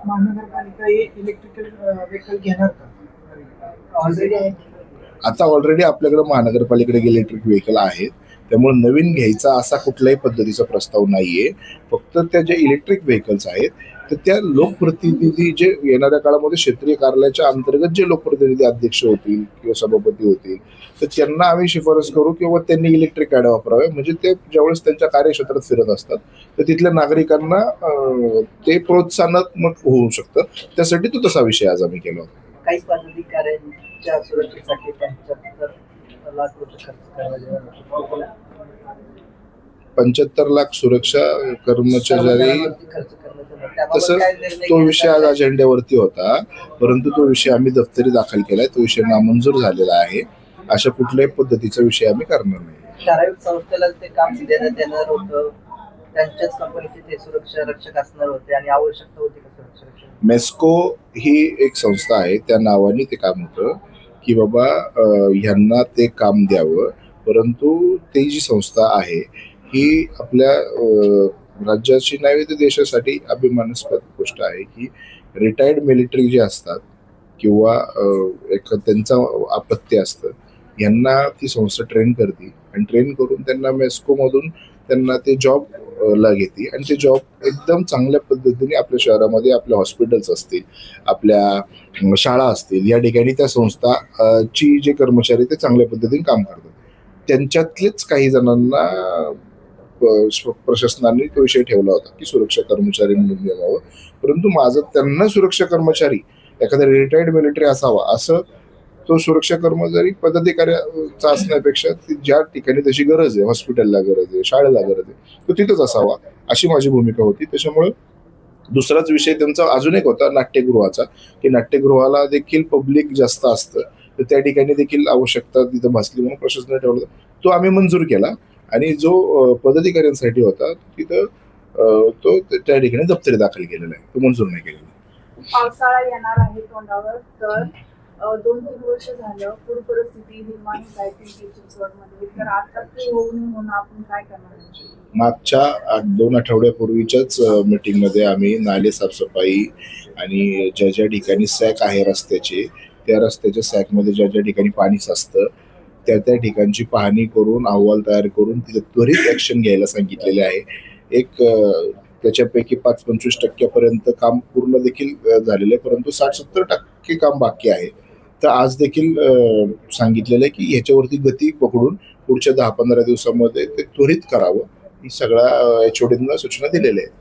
महानगरपालिका हे electrical vehicle घेणार का ऑलरेडी? आता ऑलरेडी आपल्याकडे महानगरपालिकेकडे इलेक्ट्रिक व्हेकल आहेत, त्यामुळे नवीन घ्यायचा असा कुठल्याही पद्धतीचा प्रस्ताव नाहीये. फक्त त्या ज्या इलेक्ट्रिक व्हेकल्स आहेत तर त्या लोकप्रतिनिधी जे येणाऱ्या काळामध्ये क्षेत्रीय कार्यालयाच्या अंतर्गत जे लोकप्रतिनिधी अध्यक्ष होतील किंवा सभापती होतील तर त्यांना आम्ही शिफारस करू किंवा त्यांनी इलेक्ट्रिक गाड्या वापराव्या, म्हणजे ते ज्यावेळेस त्यांच्या कार्यक्षेत्रात फिरत असतात तर तिथल्या नागरिकांना ते प्रोत्साहनात्मक होऊ शकतं. त्यासाठी तो तसा विषय आज आम्ही केला होता. काही पदाधिकाऱ्यांच्या सुरक्षेसाठी 75 लाख रुपये खर्च करायला 75 लाख सुरक्षा कर्मचारी, तसं तो विषय आज अजेंड्यावरती होता, परंतु तो विषय आम्ही दफ्तरी दाखल केलाय. तो विषय नामंजूर झालेला आहे. अशा कुठल्याही पद्धतीचा विषय आम्ही करणार नाही. ठराविक संस्थेला ते काम देण्यात येणार होतं, त्यांच्याच कंपनीचे ते सुरक्षा रक्षक असणार होते आणि आवश्यकता होती का सुरक्षा रक्षक? मेस्को ही एक संस्था आहे, त्या नावाने ते काम होतं की बाबा ह्यांना ते काम द्यावं, परंतु ती जी संस्था आहे ही आपल्या राज्याची नाही तर देशासाठी अभिमानास्पद गोष्ट आहे की रिटायर्ड मिलिटरी जे असतात किंवा एक त्यांचं अपत्य असतं यांना ती संस्था ट्रेन करते आणि ट्रेन करून त्यांना मेस्कोमधून त्यांना ते जॉब ला घेते आणि ते जॉब एकदम चांगल्या पद्धतीने आपल्या शहरामध्ये आपल्या हॉस्पिटल्स असतील, आपल्या शाळा असतील, या ठिकाणी त्या संस्था ची जे कर्मचारी ते चांगल्या पद्धतीने काम करतात. त्यांच्यातलेच काही जणांना प्रशासनाने तो विषय ठेवला होता की सुरक्षा कर्मचारी म्हणून द्यावं, परंतु माझं त्यांना सुरक्षा कर्मचारी एखादा रिटायर्ड मिलिटरी असावा असं तो सुरक्षा कर्मचारी पदाधिकाऱ्याचा असण्यापेक्षा ज्या ठिकाणी त्याची गरज आहे, हॉस्पिटलला गरज आहे, शाळेला गरज आहे, तो तिथंच असावा अशी माझी भूमिका होती. त्याच्यामुळे दुसराच विषय त्यांचा अजून एक होता नाट्यगृहाचा, की नाट्यगृहाला देखील पब्लिक जास्त असतं तर त्या ठिकाणी देखील आवश्यकता तिथं भासली म्हणून प्रशासनाने ठेवला. तो आम्ही मंजूर केला आणि जो पदाधिकाऱ्यांसाठी होता तिथं तो त्या ठिकाणी दप्तरी दाखल केलेला आहे, तो मंजूर नाही केलेला. पावसाळा येणार आहे तोंडावर, तर 2-3 वर्ष झालं पूर परिस्थिती निर्माण होत आहे चिंचवडमध्ये, तर आता ते होऊ नये म्हणून आपण काय करणार? मागच्या 2 आठवड्यापूर्वीच्याच मीटिंगमध्ये आम्ही नाले साफसफाई आणि ज्या ज्या ठिकाणी सॅक आहे रस्त्याचे त्या रस्त्याच्या सॅकमध्ये ज्या ज्या ठिकाणी पाणी साचतं त्या त्या ठिकाणची पाहणी करून अहवाल तयार करून तिथे त्वरित ॲक्शन घ्यायला सांगितलेले आहे. एक त्याच्यापैकी 5-25% काम पूर्ण देखील झालेलं आहे, परंतु 60-70% काम बाकी आहे. तर आज देखील सांगितलेलं आहे की ह्याच्यावरती गती पकडून पुढच्या 10-15 दिवसामध्ये ते त्वरित करावं ही सगळ्या HODंना सूचना दिलेल्या आहेत.